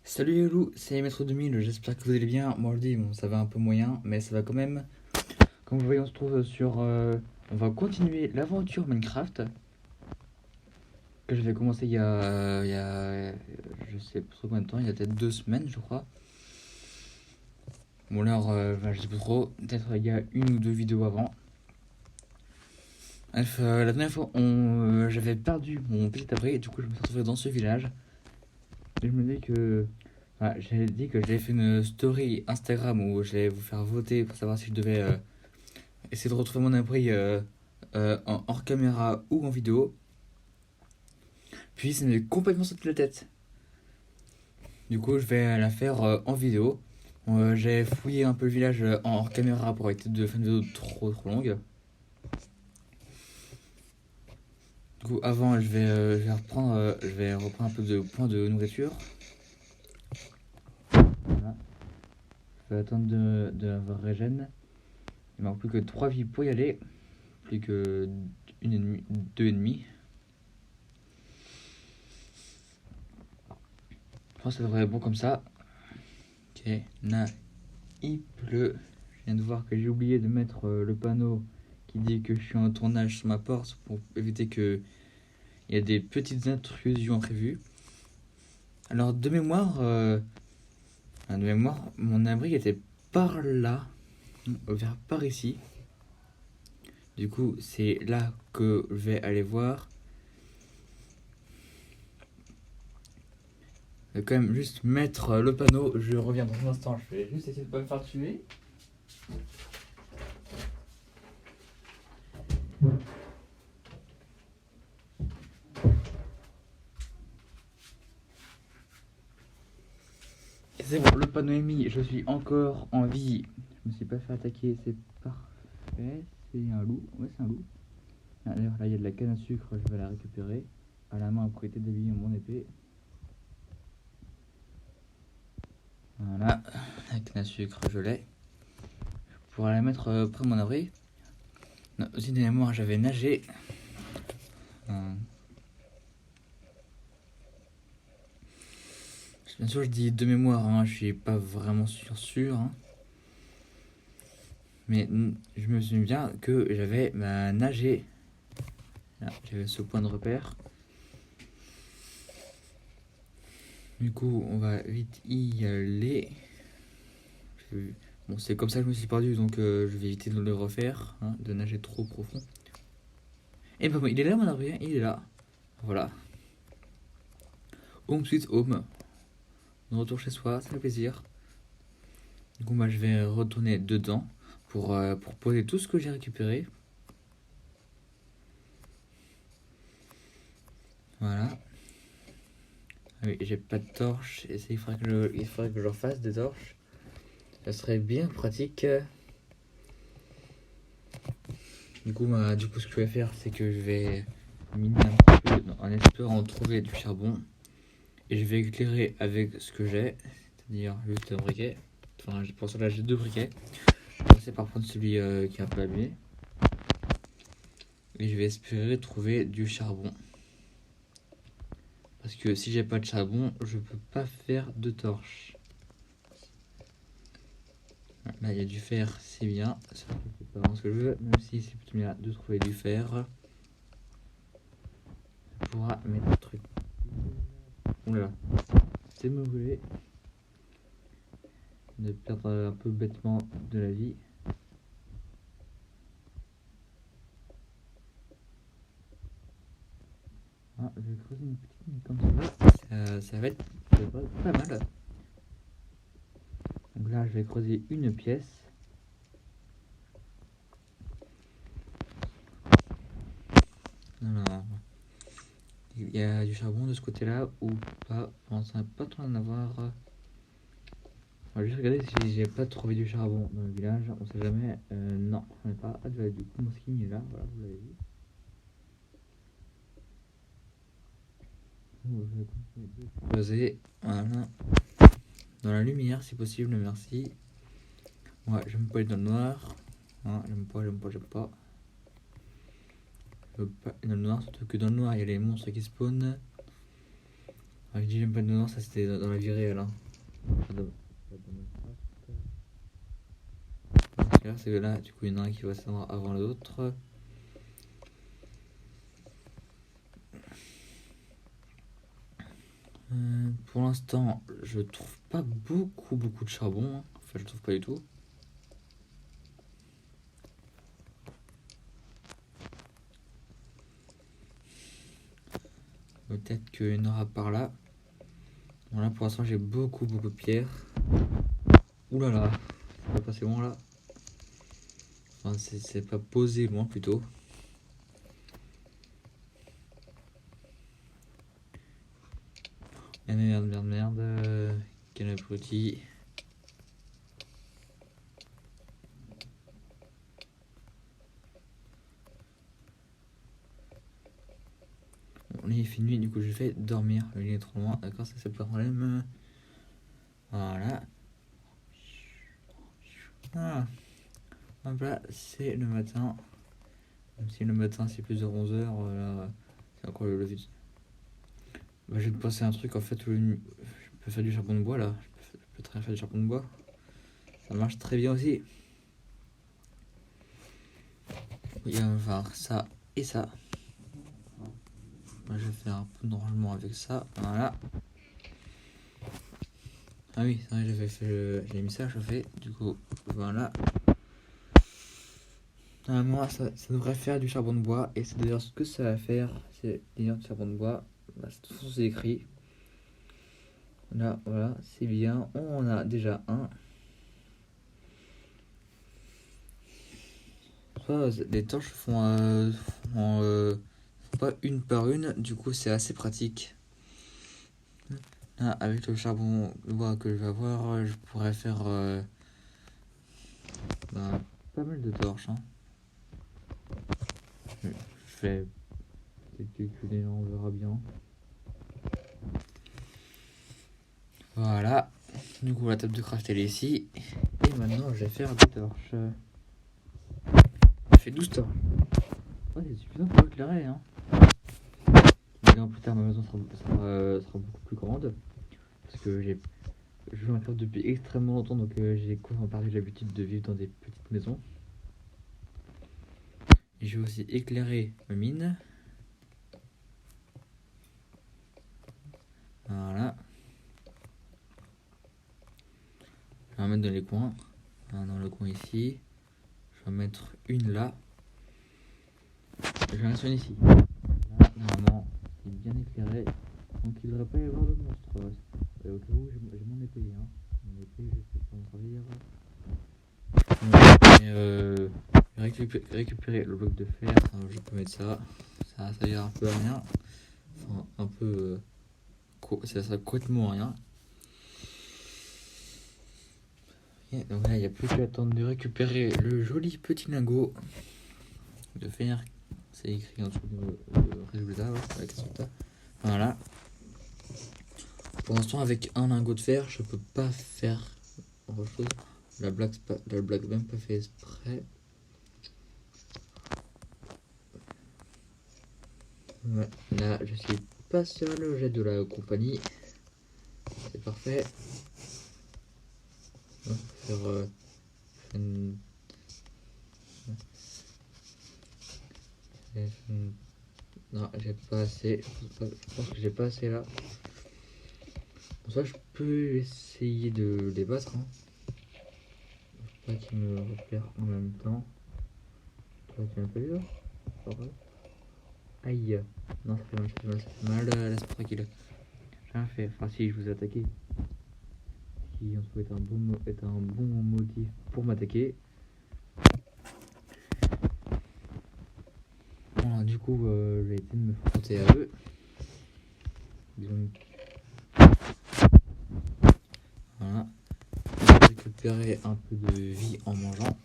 Salut les loups, c'est Maître 2000, j'espère que vous allez bien. Moi je dis, bon, ça va un peu moyen, mais ça va quand même. Comme vous voyez, on se trouve sur. On va continuer l'aventure Minecraft que j'avais commencé je sais pas trop combien de temps, il y a peut-être 2 semaines, je crois. Bon, alors, je sais pas trop, peut-être il y a une ou deux vidéos avant. Bref, la dernière fois, j'avais perdu mon petit abri et du coup, je me suis retrouvé dans ce village. Et je me dis que. Voilà, j'avais dit que j'avais fait une story Instagram où j'allais vous faire voter pour savoir si je devais essayer de retrouver mon abri en hors caméra ou en vidéo. Puis ça m'est complètement sauté de la tête. Du coup, je vais la faire en vidéo. J'ai fouillé un peu le village en hors caméra pour éviter de faire une vidéo trop longue. Du coup, avant, je vais reprendre un peu de points de nourriture. Voilà. Je vais attendre de avoir régène. Il manque plus que 3 vies pour y aller. Plus que une et demie, 2 et demi. Je pense que ça devrait être bon comme ça. Ok, il pleut. Je viens de voir que j'ai oublié de mettre le panneau qui dit que je suis en tournage sur ma porte pour éviter qu'il y ait des petites intrusions imprévues. Alors de mémoire, mon abri était par là, vers par ici. Du coup, c'est là que je vais aller voir. Je vais quand même juste mettre le panneau. Je reviens dans un instant. Je vais juste essayer de pas me faire tuer. C'est bon, le panneau est mis, je suis encore en vie. Je me suis pas fait attaquer, c'est parfait. C'est un loup, ouais c'est un loup. Ah, d'ailleurs là il y a de la canne à sucre, je vais la récupérer. À la main pour éviter d'habiller mon épée. Voilà, la canne à sucre je l'ai. Je pourrais la mettre près de mon abri. Non, aussi de mémoire j'avais nagé. Bien sûr je dis de mémoire, hein, je suis pas vraiment sûr. Hein. Mais je me souviens que j'avais nagé. Là, j'avais ce point de repère. Du coup, on va vite y aller. Bon, c'est comme ça que je me suis perdu, donc je vais éviter de le refaire, hein, de nager trop profond. Et bah, il est là mon arbre, il est là. Voilà. Home sweet home. De retour chez soi, ça fait plaisir. Du coup, moi, je vais retourner dedans pour poser tout ce que j'ai récupéré. Voilà. Ah oui, j'ai pas de torche, et il faudrait que je refasse des torches. Ça serait bien pratique. Du coup, ce que je vais faire, c'est que je vais miner un petit peu en espérant trouver du charbon. Et je vais éclairer avec ce que j'ai, c'est-à-dire juste un briquet. Enfin, pour cela, j'ai 2 briquets. Je vais commencer par prendre celui qui est un peu abîmé. Et je vais espérer trouver du charbon. Parce que si j'ai pas de charbon, je peux pas faire de torche. Là, il y a du fer, c'est bien. C'est pas vraiment ce que je veux, même si c'est plutôt bien de trouver du fer. Ça pourra mettre le truc. Oula, c'est mauvais de perdre un peu bêtement de la vie. Ah, je vais creuser une petite mine comme ça va être pas mal. Donc là, je vais creuser une pièce. Alors, il y a du charbon de ce côté-là ou pas? On ne pas trop en avoir. On va juste regarder si j'ai pas trouvé du charbon dans le village. On sait jamais. Non, j'en ai pas. Ah, du coup, mon skin est là. Voilà, vous l'avez vu. Je vais continuer de creuser. Voilà. Dans la lumière, si possible, merci. Ouais, j'aime pas être dans le noir. Hein, j'aime pas. Je veux pas être dans le noir, surtout que dans le noir, il y a les monstres qui spawnent. Enfin, je dis j'aime pas dedans, ça c'était dans la vie réelle. Hein. C'est que là, du coup, il y en a un qui va s'éteindre avant l'autre. Pour l'instant, je trouve pas beaucoup de charbon. Hein. Enfin, je trouve pas du tout. Peut-être qu'il y en aura par là. Bon, là, pour l'instant, j'ai beaucoup de pierres. Ouh là là, c'est pas passé loin là. Enfin, c'est pas posé loin plutôt. Merde. Quel abruti. Bon, là, il fait nuit, du coup, je vais dormir. Le lit est trop loin, d'accord, ça c'est pas de problème. Voilà. Ah. Hop là, c'est le matin. Même si le matin c'est plus de 11h, là, c'est encore le lever. Bah, je vais te passer un truc en fait où je peux faire du charbon de bois là. Je peux très bien faire du charbon de bois. Ça marche très bien aussi. Il va me faire ça et ça. Moi, je vais faire un peu normalement avec ça. Voilà. Ah oui, j'ai mis ça à chauffer. Du coup, voilà. Moi, ça devrait faire du charbon de bois. Et c'est d'ailleurs ce que ça va faire. C'est d'ailleurs du charbon de bois. Bah, de toute façon, c'est écrit. Là, voilà, c'est bien. On en a déjà un. Les torches font pas une par une. Du coup, c'est assez pratique. Là, avec le charbon de bois que je vais avoir, je pourrais faire pas mal de torches. Hein. Je fais peut-être calculer, on verra bien. Voilà. Du coup, la table de craft elle est ici. Et maintenant, je vais faire des torches. Je fais 12 torches. Ouais, c'est suffisant pour éclairer. Hein. Bien plus tard, ma maison sera beaucoup plus grande. Parce que je joue à Minecraft depuis extrêmement longtemps. Donc, j'ai complètement perdu l'habitude de vivre dans des petites maisons. Et je vais aussi éclairer ma mine. Voilà. Je vais en mettre dans les coins. Dans le coin ici. Je vais en mettre une là. Je vais en mettre une ici. Là, normalement, c'est bien éclairé. Donc il ne devrait pas y avoir de monstre. Au cas où, j'ai mon épée. Hein. Mon épée, je sais pas m'en servir. Récupérer le bloc de fer. Je peux mettre ça. Ça sert un peu à rien. Enfin, un peu... ça sert complètement à rien. Et donc là, il n'y a plus qu'à attendre de récupérer le joli petit lingot de fer. C'est écrit en dessous le résultat. Voilà. Pour l'instant, avec un lingot de fer, je peux pas faire grand chose. La blague même pas fait exprès. Ouais. Là, je suis pas sur le jet de la compagnie. C'est parfait. On va faire une... Non, j'ai pas assez. Je pense que j'ai pas assez là. Pour ça, je peux essayer de les battre. Hein. Pas qu'ils me repèrent en même temps. Toi, tu m'as pas vu là? Aïe. Non, ça fait mal. Laisse-moi tranquille. J'ai rien fait. Enfin, si, je vous ai attaqué. Qui en tout est un bon motif pour m'attaquer. Voilà, du coup, j'ai été de me frotter à eux. Donc, voilà. Je vais récupérer un peu de vie en mangeant.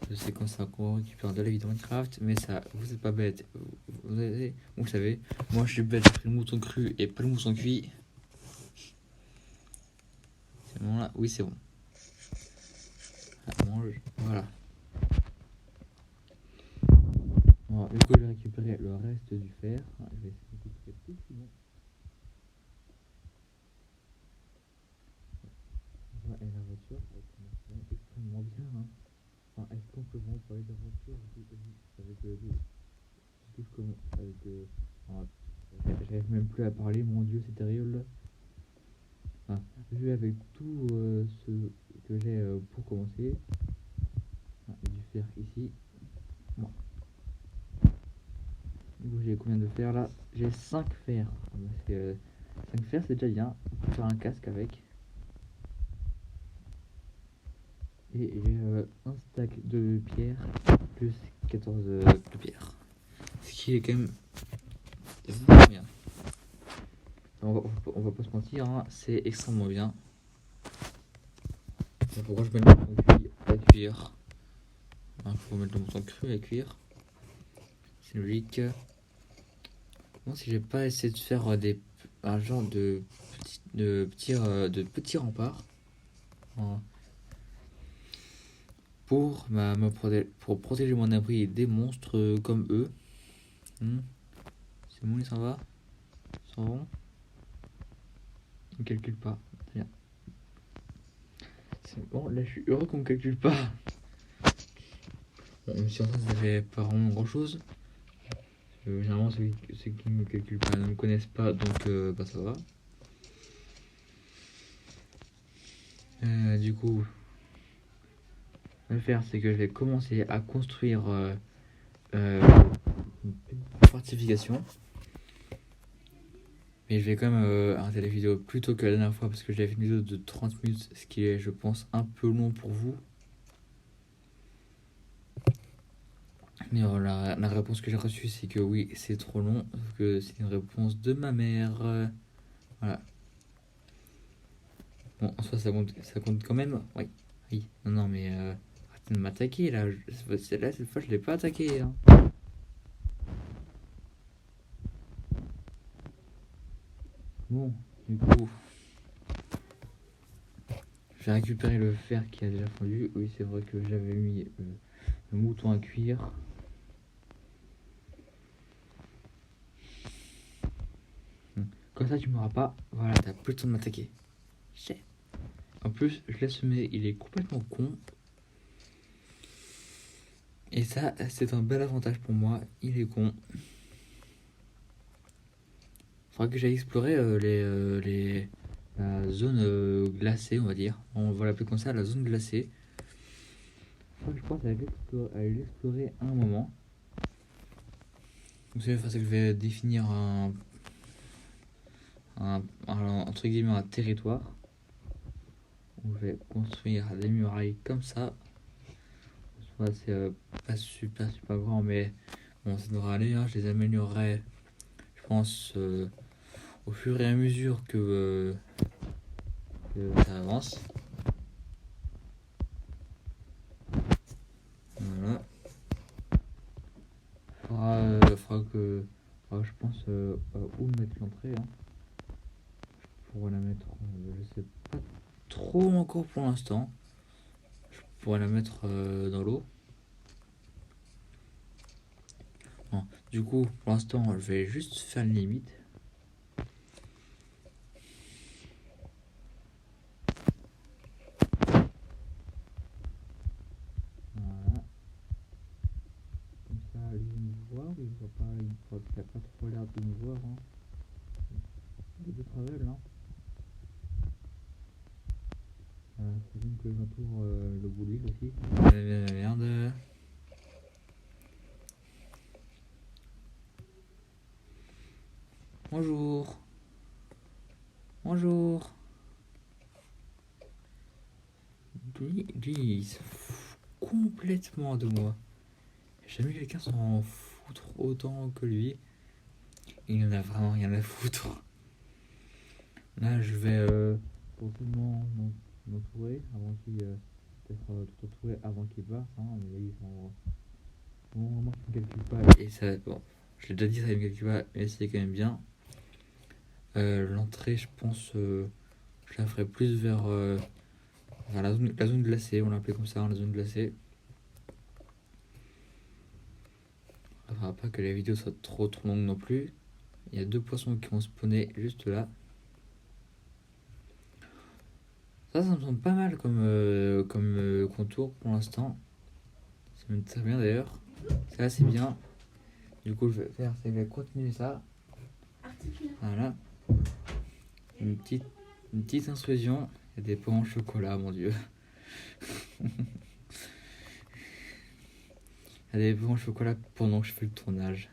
Je sais comme ça qu'on récupère de la vie dans Minecraft, mais ça, vous êtes pas bête. Vous savez, moi je suis bête, j'ai pris le mouton cru et pas le mouton cuit. C'est bon là? Oui, c'est bon. Mange. Voilà. Bon, du coup, je vais récupérer le reste du fer. Je vais essayer de couper tout sinon. simplement parler d'aventure avec tout ce que avec ah, j'arrive même plus à parler, mon dieu, c'est terrible. Enfin, vu avec tout ce que j'ai pour commencer, du fer ici. Bon. Du coup, j'ai combien de fer là? J'ai 5 fers. 5 fers, c'est déjà bien. On peut faire un casque avec. Et j'ai un stack de pierre plus 14 de pierre. Ce qui est quand même vraiment bien. On va pas se mentir, hein, c'est extrêmement bien. C'est pourquoi je mets le bouton cuit à cuire. Il faut mettre le bouton cru à cuire. C'est logique. Bon, si j'ai pas essayé de faire un genre de petits remparts pour pour protéger mon abri des monstres comme eux. C'est bon, il s'en va? Ils s'en vont? On calcule pas. Très bien. C'est bon, là je suis heureux qu'on me calcule pas. Bon, même si en ça fait pas vraiment grand chose. Généralement, ceux qui me calculent pas ne me connaissent pas, donc bah, ça va. Du coup, ce que je vais faire, c'est que je vais commencer à construire une petite fortification. Mais je vais quand même arrêter la vidéo plus tôt que la dernière fois parce que j'avais fait une vidéo de 30 minutes, ce qui est, je pense, un peu long pour vous. Mais la réponse que j'ai reçue, c'est que oui, c'est trop long, sauf que c'est une réponse de ma mère. Voilà. Bon, en soi, ça compte quand même. Oui, oui. Non, non, mais arrêtez de m'attaquer là. Cette fois, je l'ai pas attaqué. Hein. Bon, du coup, je vais récupérer le fer qui a déjà fondu. Oui, c'est vrai que j'avais mis le mouton à cuire. Comme ça, tu m'auras pas. Voilà, t'as plus le temps de m'attaquer. En plus, je laisse semer, il est complètement con. Et ça, c'est un bel avantage pour moi. Il est con. Faudra que j'aille explorer la zone glacée, on va dire. On va l'appeler comme ça, la zone glacée. Faudra que je pense à l'explorer à un moment. Donc c'est que je vais définir entre guillemets un territoire. Où je vais construire des murailles comme ça. C'est pas super grand, mais bon, ça devrait aller. Hein. Je les améliorerai, je pense, au fur et à mesure que ça avance. Voilà. Faudra, je pense, où mettre l'entrée. Hein. Je pourrais la mettre, je sais pas trop encore pour l'instant. Je pourrais la mettre dans l'eau. Bon, du coup, pour l'instant, je vais juste faire une limite. Voilà. Comme ça, lui, il me voit ou il me voit pas? Il n'a pas trop l'air de me voir. Hein. Les deux travaillent, hein. C'est bien que j'entoure le bout de l'île aussi. Merde. Bonjour. Bonjour. Lui, il se fout complètement de moi. Jamais quelqu'un s'en foutre autant que lui. Il en a vraiment rien à foutre. Là, je vais forcément m'entourer avant qu'il peut-être t'entourer avant qu'il parte. Hein, mais là, ils sont vraiment qui ne calculent pas. Et ça, bon, je l'ai déjà dit, ça ne me calcule pas, mais c'est quand même bien. L'entrée, je pense, je la ferai plus vers la zone glacée. On l'appelait comme ça, hein, la zone glacée. Il ne faudra pas que la vidéo soit trop longue non plus. Il y a 2 poissons qui vont spawner juste là. Ça me semble pas mal comme contour pour l'instant. Ça Très bien d'ailleurs. C'est assez bien. Du coup, je vais faire, c'est que je vais continuer ça. Voilà. Une petite intrusion. Il y a des pains au chocolat, mon dieu. Il y a des pains au chocolat pendant que je fais le tournage.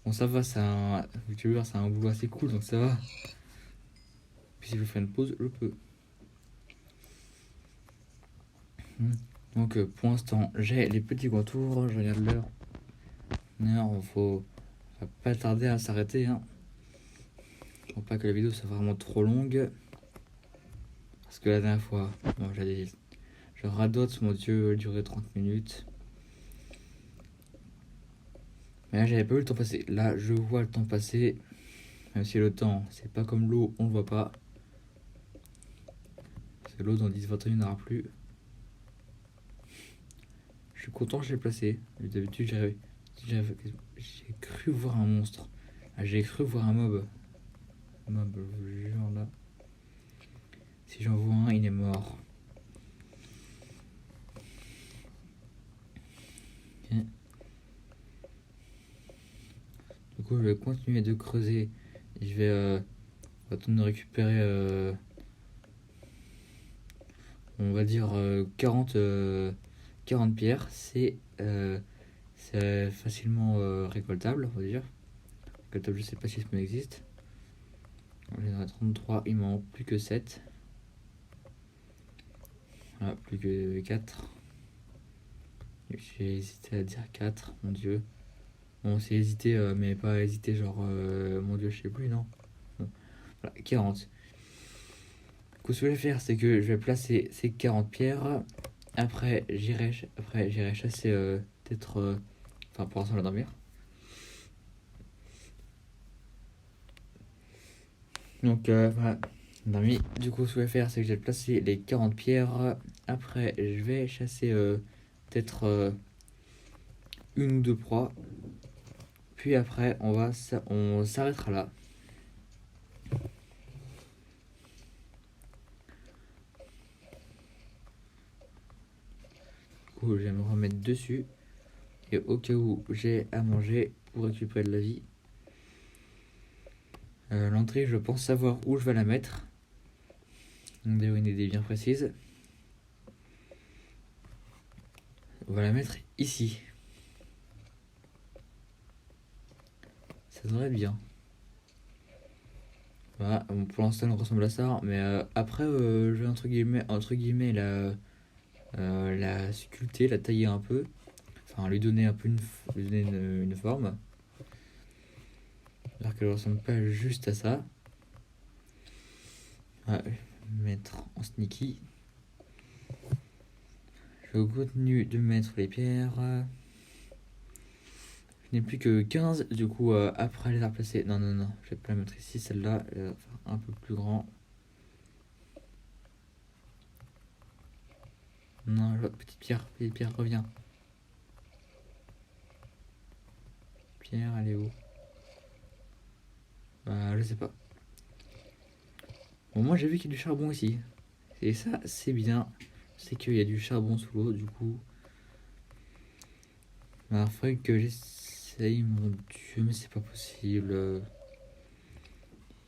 Bon, ça va, c'est un boulot assez cool, donc ça va. Puis si je fais une pause, je peux. Donc pour l'instant, j'ai les petits contours, je regarde l'heure. Non, va pas tarder à s'arrêter. Hein. Pour pas que la vidéo soit vraiment trop longue. Parce que la dernière fois, bon, je radote, mon dieu, durer 30 minutes. Mais là, j'avais pas vu le temps passer. Là, je vois le temps passer. Même si le temps, c'est pas comme l'eau, on le voit pas. Parce que l'eau, dans 10-20 minutes, n'aura plus. Je suis content que je l'ai placé. D'habitude, j'ai cru voir un monstre. Ah, j'ai cru voir un mob. Je vous jure, là. Si j'en vois un, il est mort. Okay. Du coup, je vais continuer de creuser. Et je vais attendre de récupérer, on va dire, 40 pierres. C'est facilement récoltable, on va dire. Récoltable, je sais pas si ce mot existe. J'en ai 33, il m'en manque plus que 7. Voilà, plus que 4. J'ai hésité à dire 4, mon dieu. Bon, c'est hésité, mais pas hésité, genre, mon dieu, je sais plus, non. Bon. Voilà, 40. Du coup, ce que je vais faire, c'est que je vais placer ces 40 pierres. Après, j'irai chasser peut-être. Enfin, pour l'instant, la dormir. Donc, voilà. Dormi. Du coup, ce que je vais faire, c'est que je vais placer les 40 pierres. Après, je vais chasser peut-être une ou deux proies. Puis après, on s'arrêtera là. Du coup, je vais me remettre dessus. Et au cas où j'ai à manger pour récupérer de la vie. L'entrée, je pense savoir où je vais la mettre. Donc d'ailleurs une idée bien précise. On va la mettre ici. Ça devrait être bien. Voilà, bon, pour l'instant elle ressemble à ça. Mais après, je vais entre guillemets la sculpter, la tailler un peu. Enfin, lui donner un peu une forme. Alors qu'elle ressemble pas juste à ça. Voilà, mettre en sneaky. Je continue de mettre les pierres. Je n'ai plus que 15. Du coup, après les replacer. Non, je vais pas la mettre ici. Celle-là, elle va faire un peu plus grand. Non, petite pierre, reviens. Pierre, elle est où? Je sais pas. Bon, moi j'ai vu qu'il y a du charbon ici. Et ça, c'est bien. C'est qu'il y a du charbon sous l'eau, du coup. Il faudrait que j'essaye, mon dieu, mais c'est pas possible.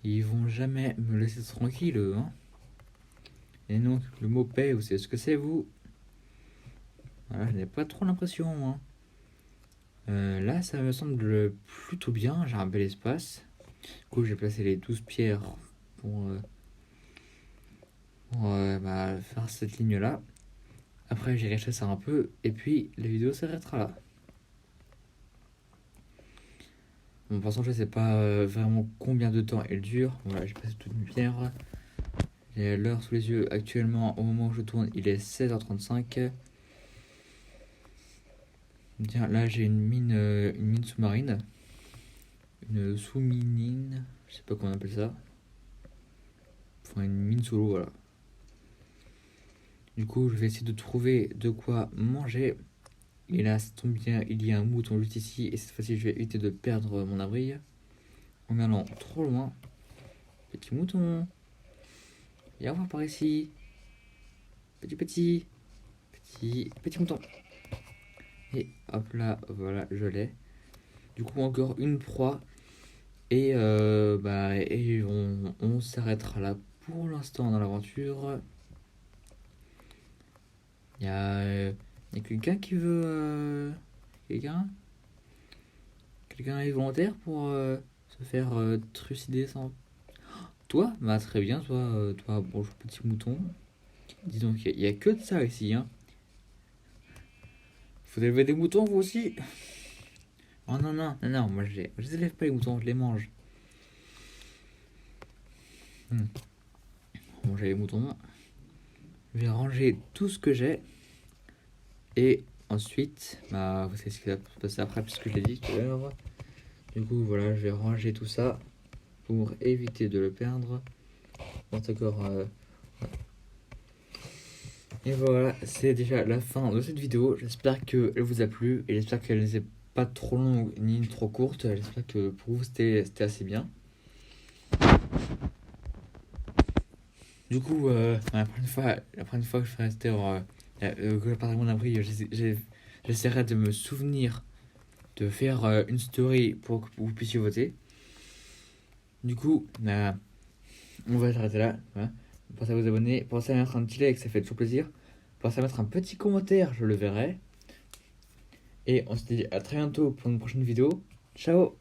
Ils vont jamais me laisser tranquille, hein. Et donc, le mot paix, vous savez ce que c'est, vous? Voilà, je n'ai pas trop l'impression, hein. Là, ça me semble plutôt bien. J'ai un bel espace. Du coup, j'ai placé les 12 pierres pour, faire cette ligne-là. Après, j'irai chasser un peu. Et puis, la vidéo s'arrêtera là. Bon, pour l'instant, je sais pas vraiment combien de temps elle dure. Voilà, j'ai passé toutes mes pierres. J'ai l'heure sous les yeux. Actuellement, au moment où je tourne, il est 16h35. Bien, là, j'ai une mine sous-marine. Une sous-minine. Je sais pas comment on appelle ça. Enfin, une mine sous l'eau, voilà. Du coup, je vais essayer de trouver de quoi manger. Et là, ça tombe bien, il y a un mouton juste ici. Et cette fois-ci, je vais éviter de perdre mon abri en allant trop loin. Petit mouton. Viens voir par ici. Petit mouton. Et hop là, voilà, je l'ai. Du coup, encore une proie. Et, et on s'arrêtera là pour l'instant dans l'aventure. Il y a quelqu'un qui veut... Quelqu'un est volontaire pour se faire trucider sans... Toi? Bah très bien, toi, bonjour petit mouton. Dis donc, il y a que de ça ici, hein. Vous élevez des moutons, vous aussi? Oh non, non, non, non, moi je les élève pas les moutons, je les mange. Hmm. Bon, j'ai les moutons. Je vais ranger tout ce que j'ai. Et ensuite, bah, vous savez ce qui va se passer après, puisque je l'ai dit tout à l'heure. Du coup, voilà, je vais ranger tout ça pour éviter de le perdre. Bon, d'accord. Et voilà, c'est déjà la fin de cette vidéo. J'espère qu'elle vous a plu et j'espère qu'elle n'est pas trop longue ni trop courte. J'espère que pour vous c'était assez bien. Du coup, la prochaine fois que je ferai cette que je parlerai de mon abri, j'essaierai de me souvenir de faire une story pour que vous puissiez voter. Du coup, on va s'arrêter là. Voilà. Pensez à vous abonner, pensez à mettre un petit like, ça fait toujours plaisir. Pensez à mettre un petit commentaire, je le verrai. Et on se dit à très bientôt pour une prochaine vidéo. Ciao!